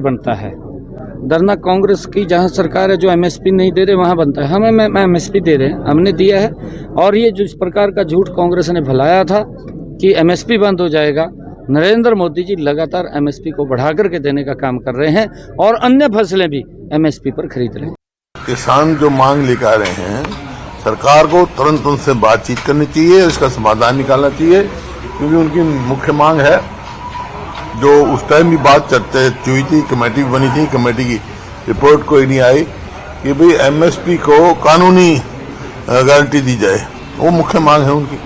बनता है। धरना कांग्रेस की जहां सरकार है जो एमएसपी नहीं दे रहे वहां बनता है। हमें एमएसपी दे रहे हैं, हमने दिया है। और ये जो इस प्रकार का झूठ कांग्रेस ने फैलाया था कि एमएसपी बंद हो जाएगा, नरेंद्र मोदी जी लगातार एमएसपी को बढ़ा करके देने का काम कर रहे हैं और अन्य फसलें भी एमएसपी पर खरीद रहे हैं। किसान जो मांग लेकर आ रहे हैं, सरकार को तुरंत उनसे बातचीत करनी चाहिए, इसका समाधान निकालना चाहिए, क्योंकि उनकी मुख्य मांग है जो उस टाइम भी बात चर्चा हुई थी, कमेटी बनी थी, कमेटी की रिपोर्ट कोई नहीं आई कि भाई एमएसपी को कानूनी गारंटी दी जाए। वो मुख्य मांग है उनकी।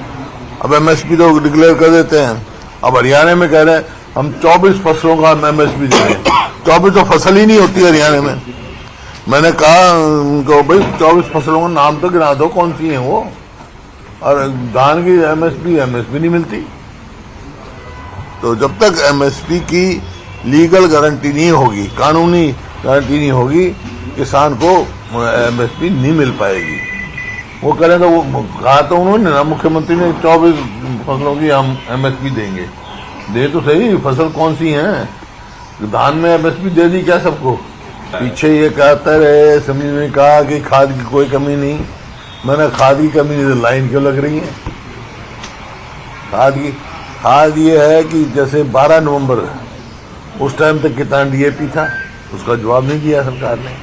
अब एमएसपी तो डिक्लेयर कर देते हैं। अब हरियाणा में कह रहे हैं हम 24 फसलों का एमएसपी देंगे। 24 तो फसल ही नहीं होती हरियाणा में। मैंने कहा उनको भाई 24 फसलों का नाम तो गिना दो, कौन सी है वो। और धान की एमएसपी नहीं मिलती। तो जब तक एमएसपी की लीगल गारंटी नहीं होगी, कानूनी गारंटी नहीं होगी, किसान को एमएसपी नहीं मिल पाएगी। वो करें तो वो कहा तो उन्होंने ना, मुख्यमंत्री ने 24 फसलों की हम एमएसपी देंगे। दे तो सही, फसल कौन सी है। धान में एमएसपी दे दी क्या सबको। पीछे ये कहते रहे, असेंबली ने कहा कि खाद की कोई कमी नहीं। मैंने खाद की कमी नहीं, तो लाइन क्यों लग रही है। खाद ये है कि जैसे 12 नवंबर उस टाइम तक कितना डीएपी था, उसका जवाब नहीं दिया सरकार ने,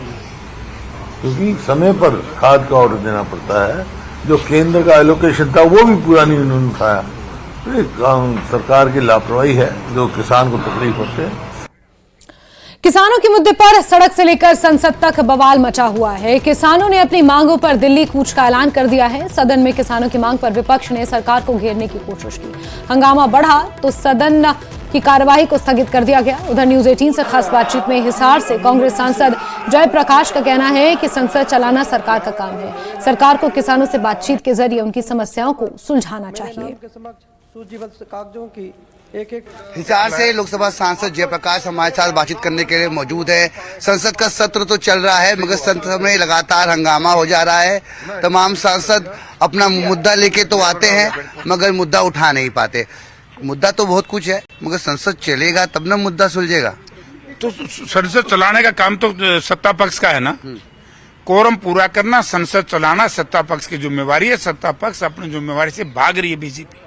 क्योंकि समय पर खाद का ऑर्डर देना पड़ता है। जो केंद्र का एलोकेशन था वो भी पूरा नहीं उन्होंने उठाया। तो सरकार की लापरवाही है जो किसान को तकलीफ होते है। किसानों के मुद्दे पर सड़क से लेकर संसद तक बवाल मचा हुआ है। किसानों ने अपनी मांगों पर दिल्ली कूच का ऐलान कर दिया है। सदन में किसानों की मांग पर विपक्ष ने सरकार को घेरने की कोशिश की। हंगामा बढ़ा तो सदन की कार्यवाही को स्थगित कर दिया गया। उधर न्यूज 18 से खास बातचीत में हिसार से कांग्रेस सांसद जयप्रकाश का कहना है कि संसद चलाना सरकार का काम है। सरकार को किसानों से बातचीत के जरिए उनकी समस्याओं को सुलझाना चाहिए। हिसार से लोकसभा सांसद जयप्रकाश हमारे साथ बातचीत करने के लिए मौजूद है। संसद का सत्र तो चल रहा है, मगर संसद में लगातार हंगामा हो जा रहा है। तमाम सांसद अपना मुद्दा लेके तो आते हैं, मगर मुद्दा उठा नहीं पाते। मुद्दा तो बहुत कुछ है, मगर संसद चलेगा तब ना मुद्दा सुलझेगा। तो संसद चलाने का काम तो सत्ता पक्ष का है ना। कोरम पूरा करना, संसद चलाना सत्ता पक्ष की जिम्मेवारी है। सत्ता पक्ष अपनी जिम्मेवारी से भाग रही है बीजेपी।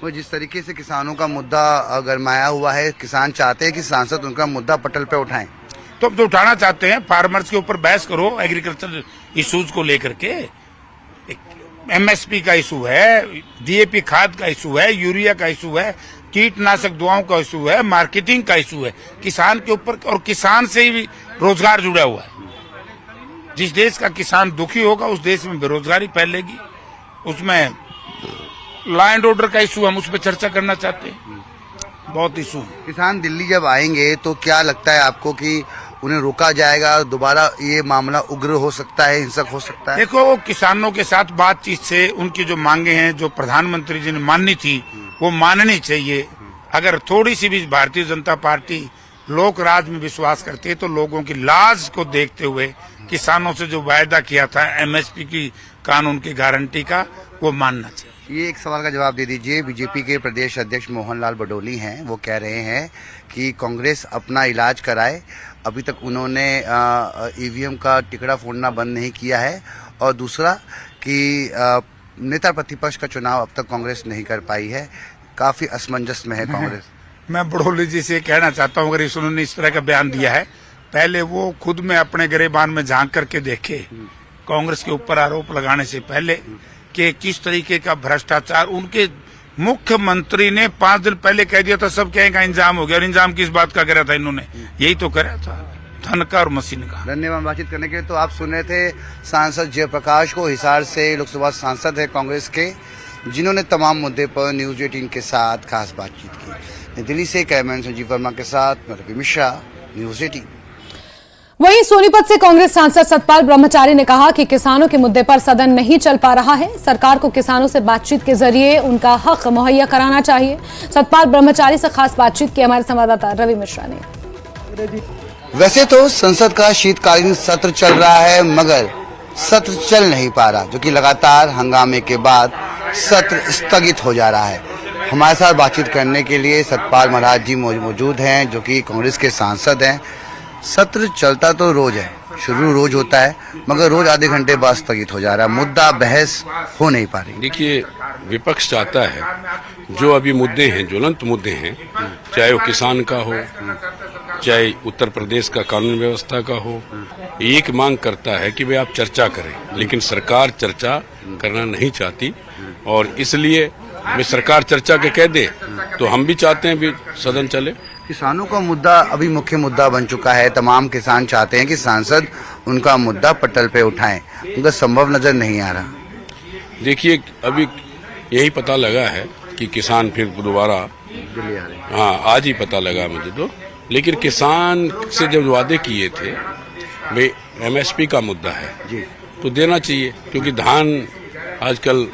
वो जिस तरीके से किसानों का मुद्दा गरमाया हुआ है, किसान चाहते हैं कि सांसद उनका मुद्दा पटल पे उठाएं। तो अब जो उठाना चाहते हैं, फार्मर्स के ऊपर बहस करो, एग्रीकल्चर इश्यूज को लेकर के। एमएसपी का इशू है, डीएपी खाद का इशू है, यूरिया का इशू है, कीटनाशक दवाओं का इशू है, मार्केटिंग का इशू है। किसान के ऊपर, और किसान से ही रोजगार जुड़ा हुआ है। जिस देश का किसान दुखी होगा उस देश में बेरोजगारी फैलेगी। उसमें लॉ एंड ऑर्डर का इशू, हम उस पर चर्चा करना चाहते हैं। बहुत इशू है। किसान दिल्ली जब आएंगे तो क्या लगता है आपको कि उन्हें रोका जाएगा, दोबारा ये मामला उग्र हो सकता है, हिंसक हो सकता है? देखो, किसानों के साथ बातचीत से उनकी जो मांगे हैं, जो प्रधानमंत्री जी ने माननी थी, वो माननी चाहिए। अगर थोड़ी सी भी भारतीय जनता पार्टी लोक राज में विश्वास करती है तो लोगों की लाज को देखते हुए किसानों से जो वायदा किया था एमएसपी की कानून की गारंटी का, वो मानना चाहिए। ये एक सवाल का जवाब दे दीजिए। बीजेपी के प्रदेश अध्यक्ष मोहनलाल बडोली हैं, वो कह रहे हैं कि कांग्रेस अपना इलाज कराए। अभी तक उन्होंने ईवीएम का टिकड़ा फोड़ना बंद नहीं किया है। और दूसरा कि नेता प्रतिपक्ष का चुनाव अब तक कांग्रेस नहीं कर पाई है। काफी असमंजस में है कांग्रेस। मैं बडोली जी से कहना चाहता हूँ, अगर उन्होंने इस तरह का बयान दिया है, पहले वो खुद में अपने गिरेबान में झांक करके देखे, कांग्रेस के ऊपर आरोप लगाने से पहले, कि किस तरीके का भ्रष्टाचार। उनके मुख्यमंत्री ने 5 दिन पहले कह दिया था सब कहेगा इंजाम हो गया, और इंजाम किस बात का करा था इन्होंने? यही तो करा था, धन का और मशीन का। धन्यवाद बातचीत करने के लिए। तो आप सुन रहे थे सांसद जयप्रकाश को, हिसार से लोकसभा सांसद है कांग्रेस के, जिन्होंने तमाम मुद्दे पर न्यूज 18 के साथ खास बातचीत की। दिल्ली से कैमरामैन संजीव वर्मा के साथ मैं रवि मिश्रा, न्यूज 18। वहीं सोनीपत से कांग्रेस सांसद सतपाल ब्रह्मचारी ने कहा कि किसानों के मुद्दे पर सदन नहीं चल पा रहा है। सरकार को किसानों से बातचीत के जरिए उनका हक मुहैया कराना चाहिए। सतपाल ब्रह्मचारी से खास बातचीत की हमारे संवाददाता रवि मिश्रा ने। वैसे तो संसद का शीतकालीन सत्र चल रहा है, मगर सत्र चल नहीं पा रहा, जो कि लगातार हंगामे के बाद सत्र स्थगित हो जा रहा है। हमारे साथ बातचीत करने के लिए सतपाल महाराज जी मौजूद हैं, जो कि कांग्रेस के सांसद हैं। सत्र चलता तो रोज है, शुरू रोज होता है, मगर रोज आधे घंटे बाद स्थगित हो जा रहा है, मुद्दा बहस हो नहीं पा रही। देखिए, विपक्ष चाहता है जो अभी मुद्दे हैं, ज्वलंत मुद्दे हैं, चाहे वो किसान का हो, चाहे उत्तर प्रदेश का कानून व्यवस्था का हो, एक मांग करता है कि वे आप चर्चा करें, लेकिन सरकार चर्चा करना नहीं चाहती। और इसलिए वे सरकार चर्चा के कह दे तो हम भी चाहते हैं भी सदन चले। किसानों का मुद्दा अभी मुख्य मुद्दा बन चुका है। तमाम किसान चाहते हैं कि सांसद उनका मुद्दा पटल पे उठाएं, उनका संभव नजर नहीं आ रहा। देखिए, अभी यही पता लगा है कि किसान फिर दोबारा दिल्ली आ रहे हैं। हाँ, आज ही पता लगा मुझे तो। लेकिन किसान से जब वादे किए थे, वे एमएसपी का मुद्दा है जी, तो देना चाहिए, क्योंकि धान आजकल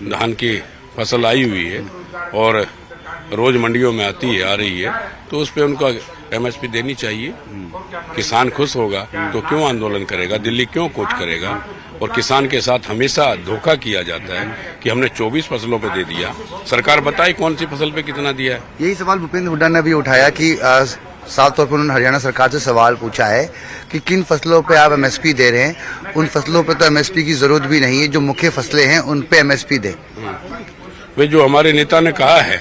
धान की फसल आई हुई है और रोज मंडियों में आ रही है, तो उस पर उनका एमएसपी देनी चाहिए। किसान खुश होगा तो क्यों आंदोलन करेगा, दिल्ली क्यों कूच करेगा। और किसान के साथ हमेशा धोखा किया जाता है कि हमने 24 फसलों पे दे दिया, सरकार बताए कौन सी फसल पे कितना दिया है। यही सवाल भूपेंद्र हुड्डा ने भी उठाया कि साफ तौर पर उन्होंने हरियाणा सरकार से सवाल पूछा है कि किन फसलों पे आप एमएसपी दे रहे हैं, उन फसलों पे तो एमएसपी की जरूरत भी नहीं है, जो मुख्य फसलें हैं उन पे एमएसपी दे। वे जो हमारे नेता ने कहा है,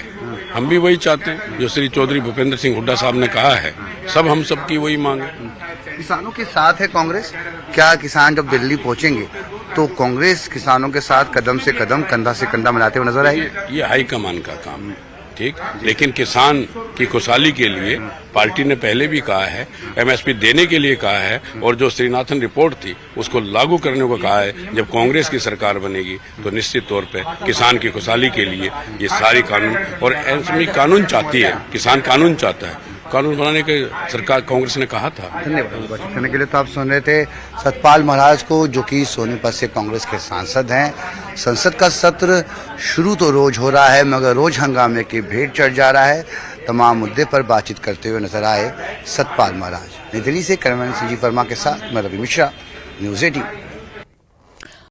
हम भी वही चाहते हैं जो श्री चौधरी भूपेंद्र सिंह हुड्डा साहब ने कहा है, हम सबकी वही मांग है। किसानों के साथ है कांग्रेस। क्या किसान जब दिल्ली पहुंचेंगे तो कांग्रेस किसानों के साथ कदम से कदम, कंधा से कंधा मिलाते हुए नजर आएगी? ये हाईकमान का काम है, ठीक, लेकिन किसान की खुशहाली के लिए पार्टी ने पहले भी कहा है, एमएसपी देने के लिए कहा है, और जो श्रीनाथन रिपोर्ट थी उसको लागू करने को कहा है। जब कांग्रेस की सरकार बनेगी तो निश्चित तौर पे किसान की खुशहाली के लिए ये सारी कानून, और एमएसपी कानून चाहती है, किसान कानून चाहता है, कानून बनाने के सरकार कांग्रेस ने कहा था। धन्यवाद बातचीत करने के लिए। तो आप सुन रहे थे सतपाल महाराज को, जो कि सोनीपत से कांग्रेस के सांसद हैं। संसद का सत्र शुरू तो रोज हो रहा है, मगर रोज हंगामे की भेंट चढ़ जा रहा है। तमाम मुद्दे पर बातचीत करते हुए नजर आए सतपाल महाराज। नई दिल्ली से कैमरामैन संजीव वर्मा के साथ मैं रवि मिश्रा, न्यूज़ 18।